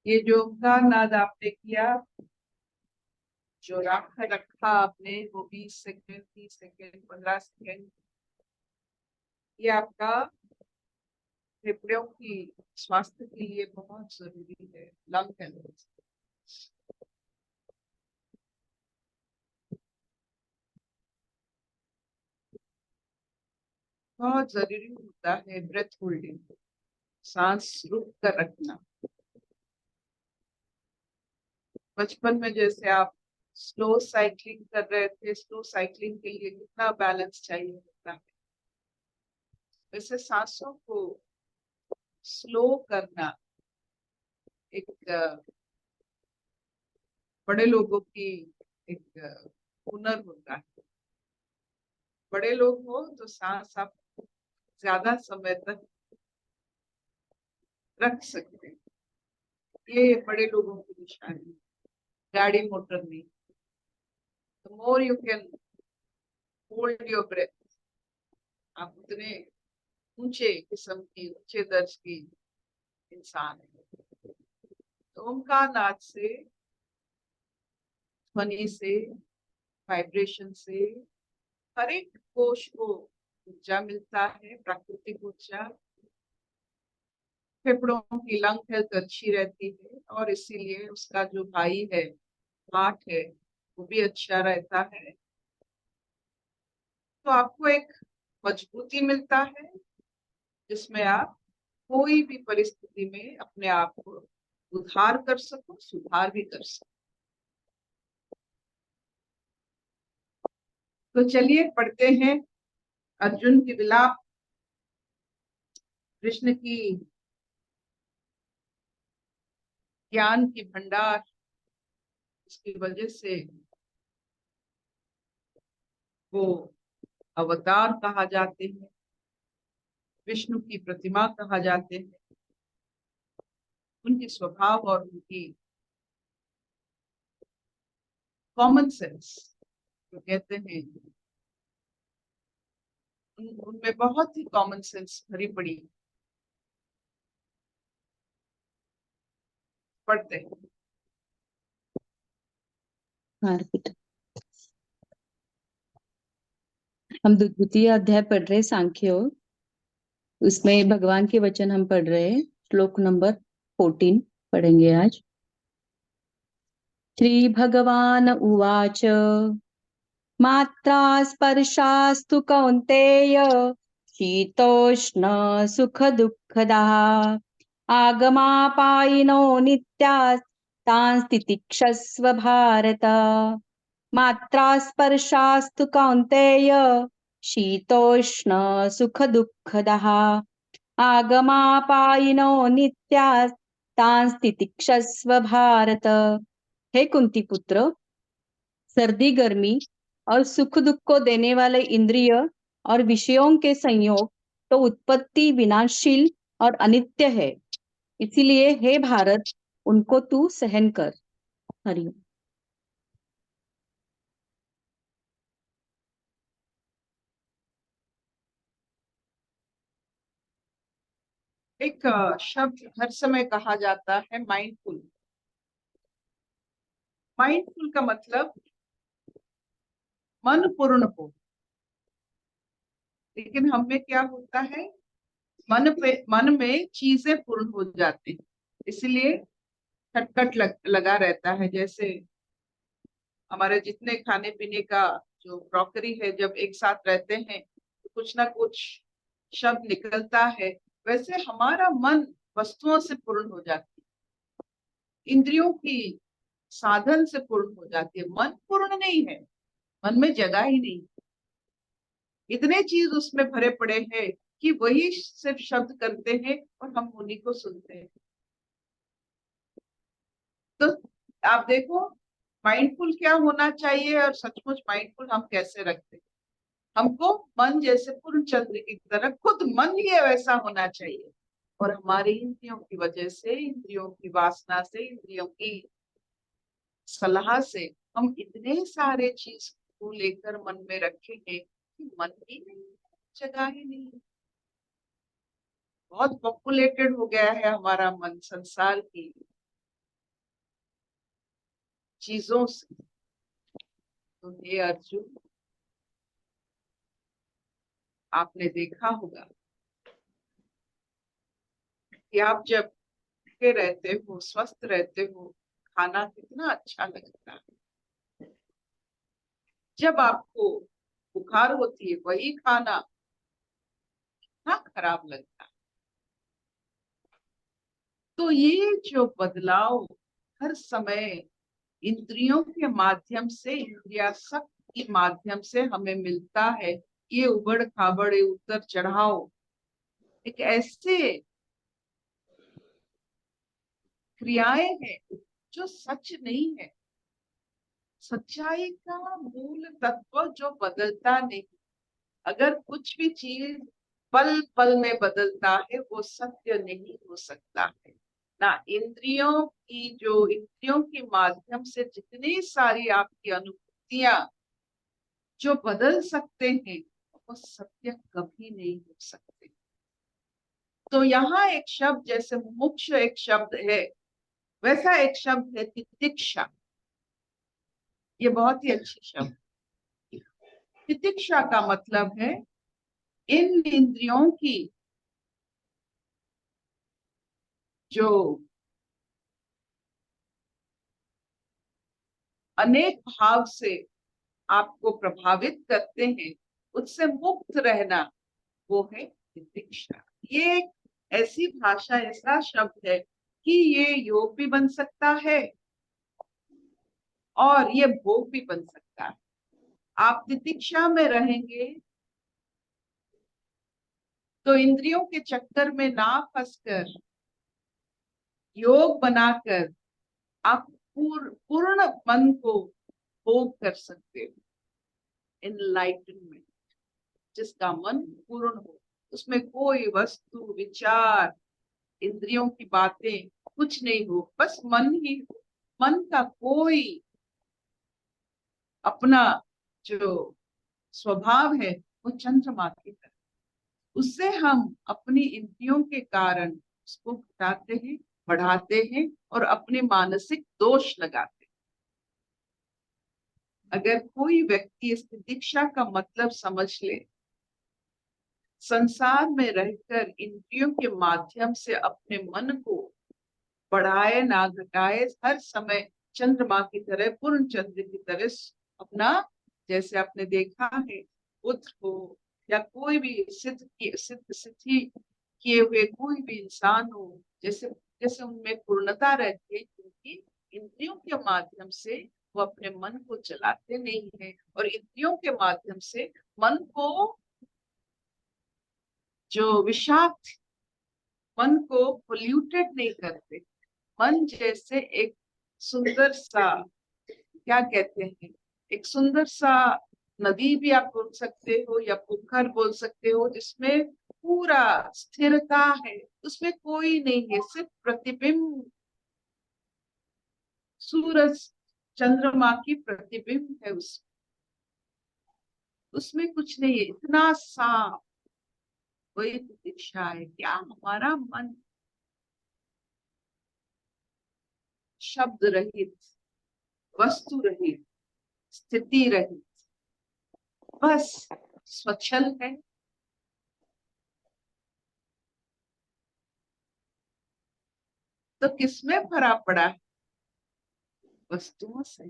ये जो ओंकार नाद आपने किया, जो रखा आपने, वो 20 सेकेंड, 30 सेकेंड, 15 सेकेंड, ये आपका फेफड़ों की स्वास्थ्य के लिए बहुत जरूरी है। लंग हेल्थ बहुत जरूरी होता है। ब्रेथ होल्डिंग, सांस रुक कर रखना। बचपन में जैसे आप स्लो साइकिलिंग कर रहे थे, स्लो साइकिलिंग के लिए कितना बैलेंस चाहिए होता है, वैसे सांसों को स्लो करना एक बड़े लोगों की एक हुनर होता है। बड़े लोग हो तो सांस आप ज्यादा समय तक रख सकते हैं, ये बड़े लोगों की निशानी। गाड़ी मोटर में the more you can hold your breath, आप उतने ऊंचे किस्म की, ऊंचे दर्ज की इंसान है। तो ओंकार नाद से, ध्वनि से, वाइब्रेशन से हर एक कोश को ऊर्जा मिलता है, प्राकृतिक ऊर्जा। फेफड़ों की लंग हेल्थ अच्छी रहती है और इसीलिए उसका जो भाई है, हार्ट है, वो भी अच्छा रहता है। तो आपको एक मजबूती मिलता है जिसमें आप कोई भी परिस्थिति में अपने आप को उद्धार कर सको, सुधार भी कर सको। तो चलिए पढ़ते हैं अर्जुन की विलाप। कृष्ण की ज्ञान की भंडार, इसकी वजह से वो अवतार कहा जाते हैं, विष्णु की प्रतिमा कहा जाते हैं। उनके स्वभाव और उनकी कॉमन सेंस जो कहते हैं, उनमें बहुत ही कॉमन सेंस भरी पड़ी। पढ़ते हैं। हाँ बेटा, हम द्वितीय अध्याय पढ़ रहे सांख्य योग। उसमें भगवान के वचन हम पढ़ रहे हैं। श्लोक नंबर 14 पढ़ेंगे आज। श्री भगवान उवाच मात्रा स्पर्शास्तु कौन्तेय शीतोष्ण सुख दुःखदाः आगमापायिनो नित्यास्तान् तितिक्षस्व भारत। मात्रा स्पर्शास्तु कौन्तेय शीतोष्ण सुख दुःखदाः आगमापायिनो नित्यास्तान् तितिक्षस्व भारत। हे कुंती पुत्र, सर्दी गर्मी और सुख दुख को देने वाले इंद्रिय और विषयों के संयोग तो उत्पत्ति विनाशशील और अनित्य है, इसीलिए हे भारत उनको तू सहन कर। हरि। एक शब्द हर समय कहा जाता है, माइंडफुल। माइंडफुल का मतलब मन पूर्ण हो। लेकिन हम में क्या होता है, मन में चीजें पूर्ण हो जाती हैं, इसलिए खटखट लगा रहता है। जैसे हमारे जितने खाने पीने का जो क्रॉकरी है, जब एक साथ रहते हैं तो कुछ ना कुछ शब्द निकलता है, वैसे हमारा मन वस्तुओं से पूर्ण हो जाती है, इंद्रियों की साधन से पूर्ण हो जाती है। मन पूर्ण नहीं है, मन में जगह ही नहीं, इतने चीज उसमें भरे पड़े हैं कि वही सिर्फ शब्द करते हैं और हम उन्हीं को सुनते हैं। तो आप देखो, माइंडफुल क्या होना चाहिए और सचमुच माइंडफुल हम कैसे रखते हैं। हमको मन जैसे पूर्ण चंद्र की तरह खुद मन ही वैसा होना चाहिए, और हमारी इंद्रियों की वजह से, इंद्रियों की वासना से, इंद्रियों की सलाह से हम इतने सारे चीज को लेकर मन में रखे हैं कि मन ही नहीं, जगह ही नहीं। बहुत पॉपुलेटेड हो गया है हमारा मन संसार की चीजों से। तो हे अर्जुन, आपने देखा होगा कि आप जब के रहते हो, स्वस्थ रहते हो, खाना कितना अच्छा लगता है। जब आपको बुखार होती है, वही खाना कितना खराब लगता है। तो ये जो बदलाव हर समय इंद्रियों के माध्यम से, इंद्रियासक्त के माध्यम से हमें मिलता है, ये उबड़ खाबड़, ये उतर चढ़ाव, एक ऐसे क्रियाएं हैं जो सच नहीं है। सच्चाई का मूल तत्व जो बदलता नहीं, अगर कुछ भी चीज पल पल में बदलता है, वो सत्य नहीं हो सकता है। ना इंद्रियों के माध्यम से जितनी सारी आपकी अनुभूतियां जो बदल सकते हैं, वो सत्य कभी नहीं हो सकते। तो यहाँ एक शब्द, जैसे मुमुक्ष एक शब्द है, वैसा एक शब्द है तितिक्षा। ये बहुत ही अच्छी शब्द। तितिक्षा का मतलब है इन इंद्रियों की जो अनेक भाव से आपको प्रभावित करते हैं, उससे मुक्त रहना, वो है तितिक्षा। ये एक ऐसी भाषा, ऐसा शब्द है कि ये योग भी बन सकता है और ये भोग भी बन सकता है। आप तितिक्षा में रहेंगे तो इंद्रियों के चक्कर में ना फंसकर योग बनाकर आप पूर्ण मन को भोग कर सकते हो। एनलाइटनमेंट, जिसका मन पूर्ण हो, उसमें कोई वस्तु, विचार, इंद्रियों की बातें कुछ नहीं हो, बस मन ही हो। मन का कोई अपना जो स्वभाव है, वो चंद्रमा की तरह। उससे हम अपनी इंद्रियों के कारण उसको घटाते हैं, बढ़ाते हैं और अपने मानसिक दोष लगाते हैं। अगर कोई व्यक्ति इस दीक्षा का मतलब समझ ले, संसार में रहकर इंद्रियों के माध्यम से अपने मन को बढ़ाए ना घटाए, हर समय चंद्रमा की तरह, पूर्ण चंद्र की तरह अपना, जैसे आपने देखा है पुत्र हो या कोई भी सिद्धि किए हुए कोई भी इंसान हो, जैसे जैसे उनमें पूर्णता रहती है, क्योंकि इंद्रियों के माध्यम से वो अपने मन को चलाते नहीं है और इंद्रियों के माध्यम से मन को जो विषाक्त, मन को पोल्यूटेड नहीं करते। मन जैसे एक सुंदर सा, क्या कहते हैं, एक सुंदर सा नदी भी आप बोल सकते हो या पोखर बोल सकते हो, जिसमें पूरा स्थिरता है, उसमें कोई नहीं है, सिर्फ प्रतिबिंब, सूरज चंद्रमा की प्रतिबिंब है। उसमें कुछ नहीं है, इतना साफ। वही दीक्षा है। क्या हमारा मन शब्द रहित, वस्तु रहित, स्थिति रहित, बस स्वच्छल है? तो किसमें भरा पड़ा है? वस्तुओं से।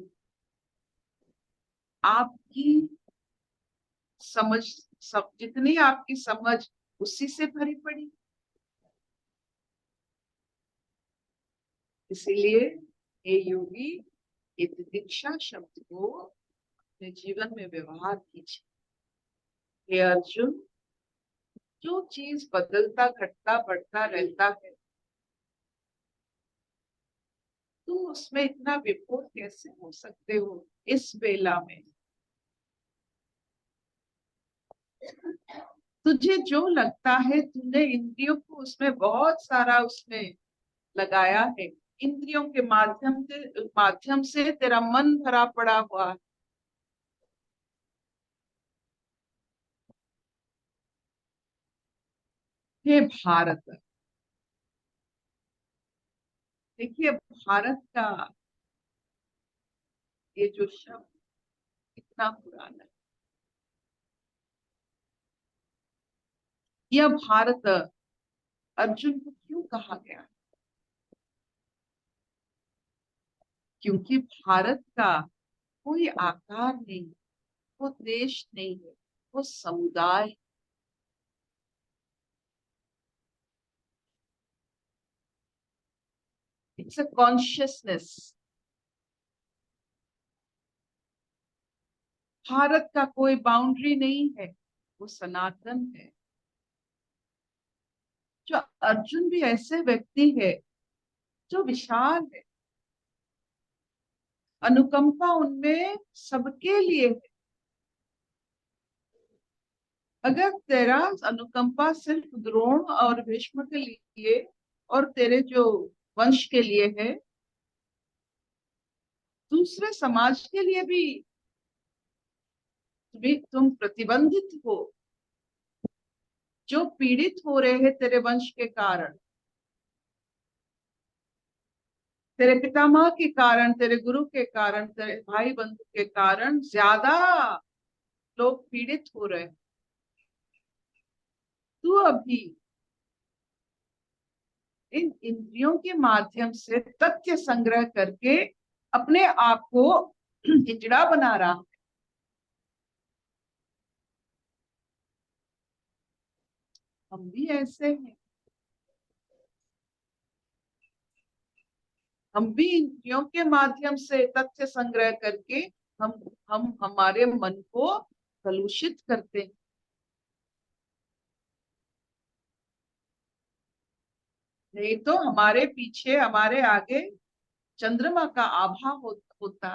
आपकी समझ, सब जितनी आपकी समझ उसी से भरी पड़ी। इसीलिए हे योगी, ये दीक्षा शब्द को अपने जीवन में व्यवहार कीजिए। हे अर्जुन, जो चीज बदलता, घटता, बढ़ता रहता है, तुम उसमें इतना विभोर कैसे हो सकते हो इस बेला में? तुझे जो लगता है, तूने इंद्रियों को उसमें बहुत सारा उसमें लगाया है। इंद्रियों के माध्यम से तेरा मन भरा पड़ा हुआ है। हे भारत, देखिए भारत का ये जो शब्द इतना पुराना है, यह भारत अर्जुन को क्यों कहा गया? क्योंकि भारत का कोई आकार नहीं, वो देश नहीं है, वो समुदाय। It's a consciousness. भारत का कोई बाउंड्री नहीं है, वो सनातन है। जो अर्जुन भी ऐसे व्यक्ति है जो विशाल है, अनुकंपा उनमें सबके लिए है। अगर तेरा अनुकंपा सिर्फ द्रोण और भीष्म के लिए और तेरे जो वंश के लिए है, दूसरे समाज के लिए भी तुम प्रतिबंधित हो, जो पीड़ित हो रहे हैं तेरे वंश के कारण, तेरे पितामह के कारण, तेरे गुरु के कारण, तेरे भाई बंधु के कारण ज्यादा लोग पीड़ित हो रहे हैं। तू अभी इन इंद्रियों के माध्यम से तथ्य संग्रह करके अपने आप को हिजड़ा बना रहा है। हम भी ऐसे हैं, हम भी इंद्रियों के माध्यम से तथ्य संग्रह करके हम हमारे मन को कलुषित करते हैं। नहीं तो हमारे पीछे हमारे आगे चंद्रमा का आभा होता।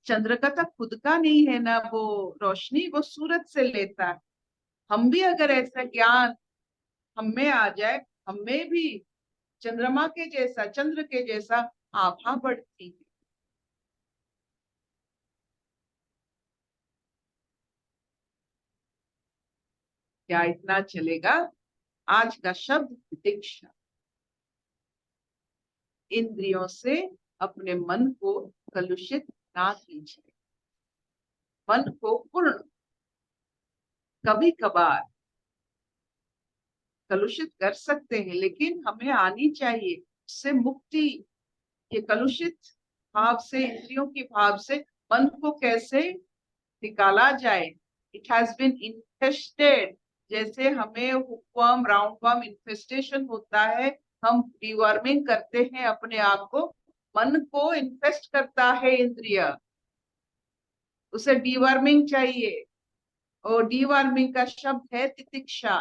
चंद्र का तो खुद का नहीं है ना वो रोशनी, वो सूरज से लेता है। हम भी अगर ऐसा ज्ञान हम में आ जाए, हमें भी चंद्रमा के जैसा, चंद्र के जैसा आभा बढ़ती है। क्या इतना चलेगा? आज का शब्द दीक्षा। इंद्रियों से अपने मन को कलुषित ना कीजिए। मन को पूर्ण, कभी कभार कलुषित कर सकते हैं, लेकिन हमें आनी चाहिए उससे मुक्ति। ये कलुषित भाव से, इंद्रियों की भाव से मन को कैसे निकाला जाए? It has been infested. जैसे हमें हुकवर्म, राउंडवर्म इन्फेस्टेशन होता है, हम डिवर्मिंग करते हैं अपने आप को। मन को इन्फेस्ट करता है इंद्रिय, उसे डिवर्मिंग चाहिए। और डिवर्मिंग का शब्द है तितिक्षा।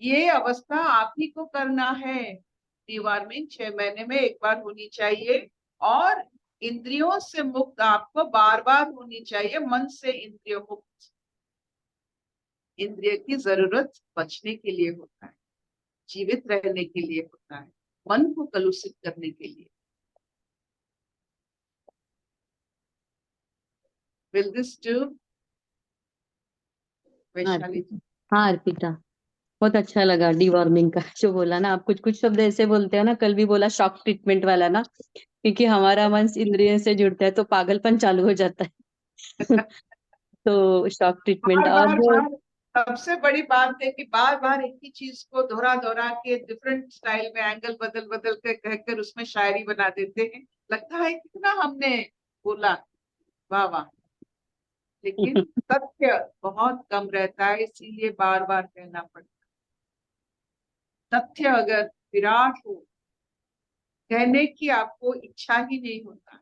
ये अवस्था आप ही को करना है। डिवर्मिंग 6 महीने में एक बार होनी चाहिए, और इंद्रियों से मुक्त आपको बार बार होनी चाहिए। मन से इंद्रिय मुक्त। इंद्रिय की जरूरत बचने के लिए होता है, जीवित रहने के लिए होता है, मन को कलुषित करने के लिए। विल दिस डू, वैशाली जी? हाँ अर्पिता, बहुत अच्छा लगा डिवॉर्मिंग का जो बोला ना आप। कुछ कुछ शब्द ऐसे बोलते हो ना, कल भी बोला शॉक ट्रीटमेंट वाला ना, क्योंकि हमारा मन इंद्रिय से जुड़ता है तो पागलपन चालू हो जाता है। तो शॉक ट्रीटमेंट। बार और बार जो बार, सबसे बड़ी बात है कि बार बार एक ही चीज को दोहरा दोहरा के डिफरेंट स्टाइल में एंगल बदल बदल के कहकर उसमें शायरी बना देते हैं। लगता है कितना हमने बोला, वाह वाह, लेकिन तथ्य बहुत कम रहता है, इसीलिए बार बार कहना पड़ता है। तथ्य अगर विराट हो, कहने की आपको इच्छा ही नहीं होता।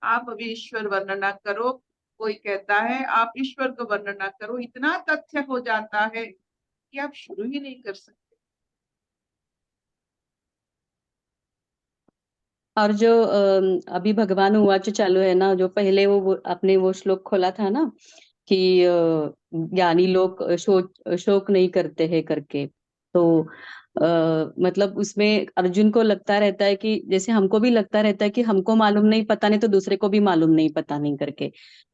आप अभी ईश्वर वर्णना करो, कोई कहता है आप ईश्वर को वर्णना करो, इतना तथ्य हो जाता है कि आप शुरू ही नहीं कर सकते। और जो अभी भगवान उवाच चालू है ना, जो पहले वो आपने वो श्लोक खोला था ना कि ज्ञानी लोग शोक शोक नहीं करते हैं करके। तो मतलब उसमें अर्जुन को लगता रहता है कि जैसे हमको भी लगता रहता है कि हमको मालूम नहीं, पता नहीं, तो दूसरे को भी मालूम नहीं, पता नहीं करके।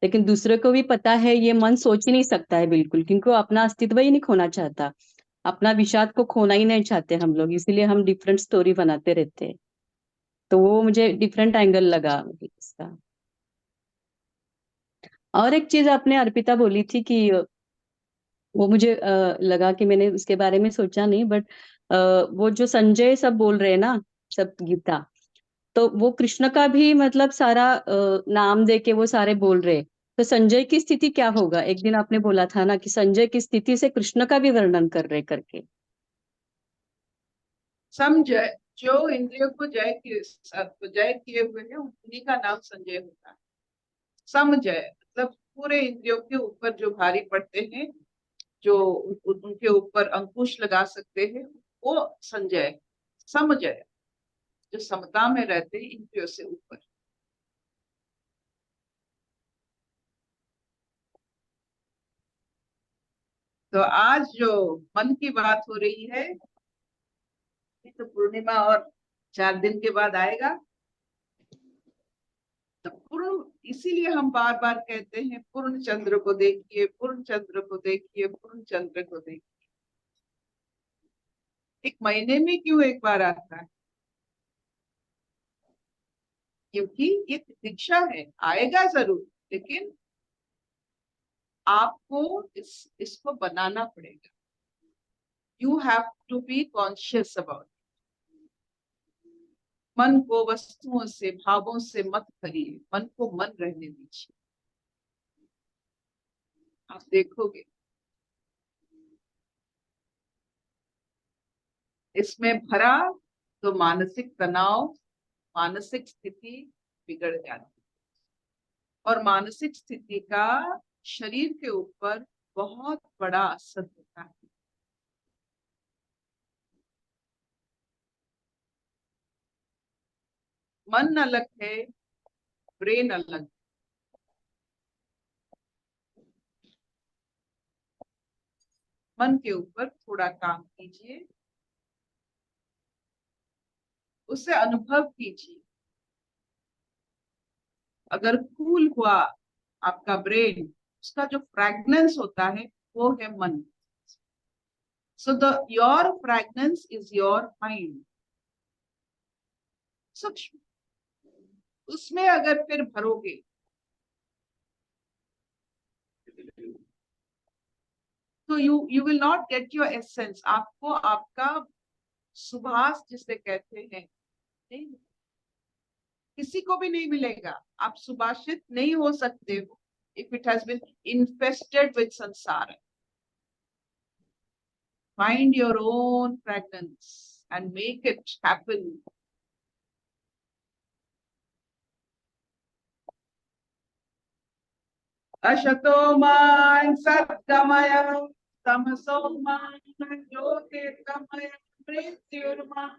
लेकिन दूसरे को भी पता है, ये मन सोच ही नहीं सकता है बिल्कुल, क्योंकि वो अपना अस्तित्व ही नहीं खोना चाहता। अपना विषाद को खोना ही नहीं चाहते हम लोग, इसीलिए हम डिफरेंट स्टोरी बनाते रहते हैं। तो वो मुझे डिफरेंट एंगल लगा मतलब इसका। और एक चीज आपने अर्पिता बोली थी कि वो मुझे लगा कि मैंने उसके बारे में सोचा नहीं, बट वो जो संजय सब बोल रहे हैं ना, सब गीता, तो वो कृष्ण का भी मतलब सारा नाम दे के वो सारे बोल रहे। तो संजय की स्थिति क्या होगा? एक दिन आपने बोला था ना कि संजय की स्थिति से कृष्ण का भी वर्णन कर रहे करके। समझय, जो इंद्रियों को जय किए हुए हैं उन्हीं का नाम संजय होता है। समझय मतलब पूरे इंद्रियों के ऊपर जो भारी पड़ते हैं, जो उनके ऊपर अंकुश लगा सकते हैं, वो संजय। समझय जो समता में रहते हैं इंद्रियों से ऊपर। तो आज जो मन की बात हो रही है, तो पूर्णिमा और 4 दिन के बाद आएगा। तो पूर्ण, इसीलिए हम बार बार कहते हैं पूर्ण चंद्र को देखिए, पूर्ण चंद्र को देखिए, पूर्ण चंद्र को देखिए। एक महीने में क्यों एक बार आता है? क्योंकि ये दीक्षा है, आएगा जरूर, लेकिन आपको इसको बनाना पड़ेगा। You have to be conscious about. मन को वस्तुओं से, भावों से मत भरिए, मन को मन रहने दीजिए। आप देखोगे इसमें भरा तो मानसिक तनाव, मानसिक स्थिति बिगड़ जाती है। और मानसिक स्थिति का शरीर के ऊपर बहुत बड़ा असर होता है। मन अलग है, ब्रेन अलग है। मन के ऊपर थोड़ा काम कीजिए, उसे अनुभव कीजिए। अगर कूल हुआ आपका ब्रेन, उसका जो फ्रैग्नेंस होता है वो है मन। So the your fragrance is your mind. सूक्ष्म, उसमें अगर फिर भरोगे तो you will not get your essence. आपको आपका सुभाष जिसे कहते हैं नहीं, किसी को भी नहीं मिलेगा। आप सुभाषित नहीं हो सकते हो if it has been infested with संसार। Find your own fragrance and make it happen. Ashato man satgamaya, tamaso man jyotirgamaya, mrityurman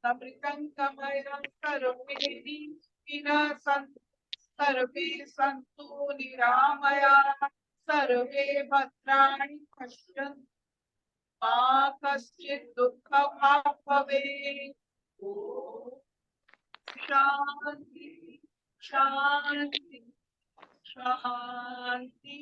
tamritangamaya, sarvedi vinasan, sarve santu niramaya, sarve bhadrani pashyantu मा कश्चित् दुःखभाग् भवेत्। ओम शांति शांति शांति।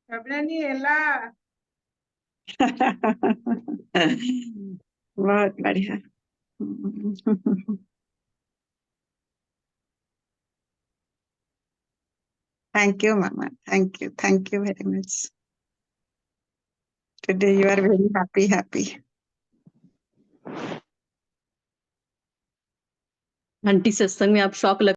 कबलनी एला। बहुत बढ़िया। Thank you, Mama. Thank you. Thank you very much. Today you are very happy. Aunty सत्संग में आप शौक लग